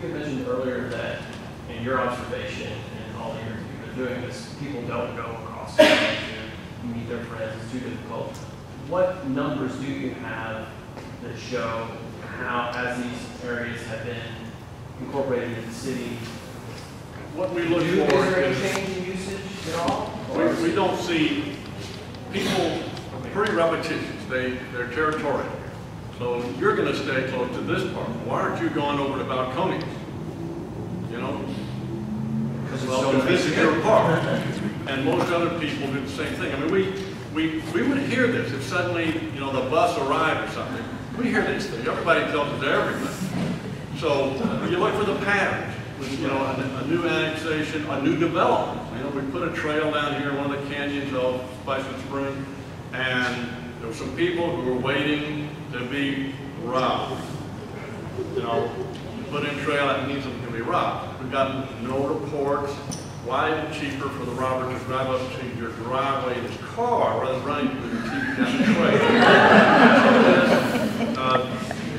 You mentioned earlier that in your observation and all the years you've been doing this, people don't go across the street to meet their friends. It's too difficult. What numbers do you have that show how, as these areas have been incorporated into the city, what we look is for there any is change in usage at all? we don't see people pretty repetitious. They're territorial. So you're going to stay close to this part. Why aren't you going over to Balcones? You know? Well, because this is your park. And most other people do the same thing. I mean, we would hear this if suddenly, you know, the bus arrived or something. We hear these things. Everybody tells us everything. So you look for the patterns. You know, a new annexation, a new development. You know, we put a trail down here in one of the canyons of Spice and Spring, and there were some people who were waiting to be robbed. You know, you put in trail, that means it's going to be robbed. We've got no reports. Why is it cheaper for the robber to drive up to your driveway in his car rather than running with the TV down the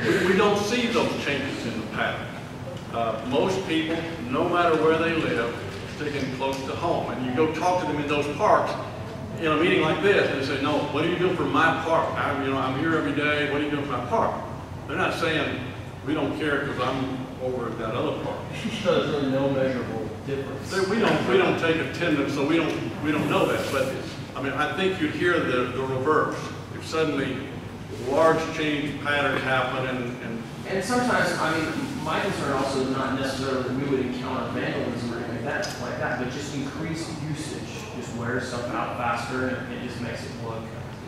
trail? We don't see those changes in the pattern. Most people, no matter where they live, sticking close to home. And you go talk to them in those parks, in a meeting like this, and they say, no, what are you doing for my park? I'm here every day, what are you doing for my park? They're not saying, we don't care because I'm over at that other park. So there's really no measurable difference. We don't take attendance, so we don't know that. But I mean, I think you'd hear the reverse. If suddenly large change patterns happen And sometimes, I mean, my concern also is not necessarily that we would encounter vandalism or anything like that, but just increased usage just wears stuff out faster and it just makes it look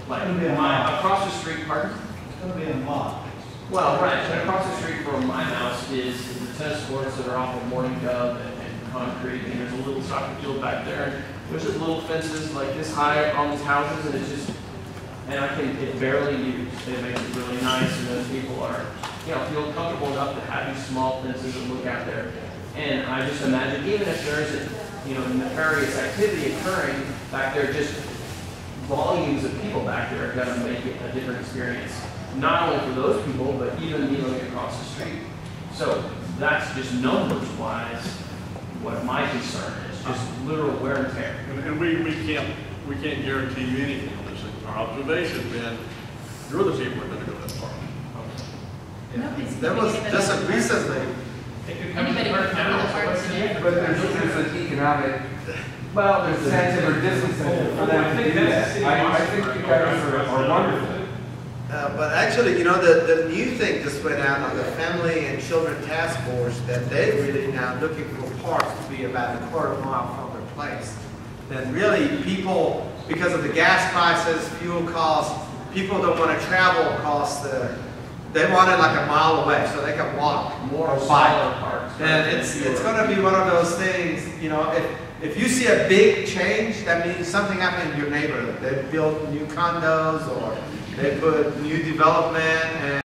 like across the street. Pardon? It's going to be a lot. Well, right. And across the street from my house is the tennis courts that are off of Morning Dove and concrete, and there's a little soccer field back there. And there's just little fences like this high on these houses, and it's just, and it's barely used. It makes it really nice, and those people are, you know, feel comfortable enough to have these small fences and look out there. And I just imagine, even if there isn't, you know, nefarious activity occurring back there, just volumes of people back there are going to make it a different experience. Not only for those people, but even looking across the street. So that's just numbers-wise what my concern is, just literal wear and tear. and we can't guarantee you anything on this. Our observation has been, you're the people who are going to go that far. There was just a recently. But there's an economic, well, there's incentive or disincentive for them to do that. I think you guys are wonderful. But actually, you know, the new thing just went out on the Family and Children Task Force that they really now looking for parks to be about a quarter mile from their place. And really, people, because of the gas prices, fuel costs, people don't want to travel across they want it like a mile away so they can walk More or smaller bike. parks. And it's going to be one of those things, you know, if you see a big change, that means something happened in your neighborhood. They built new condos or they put new development and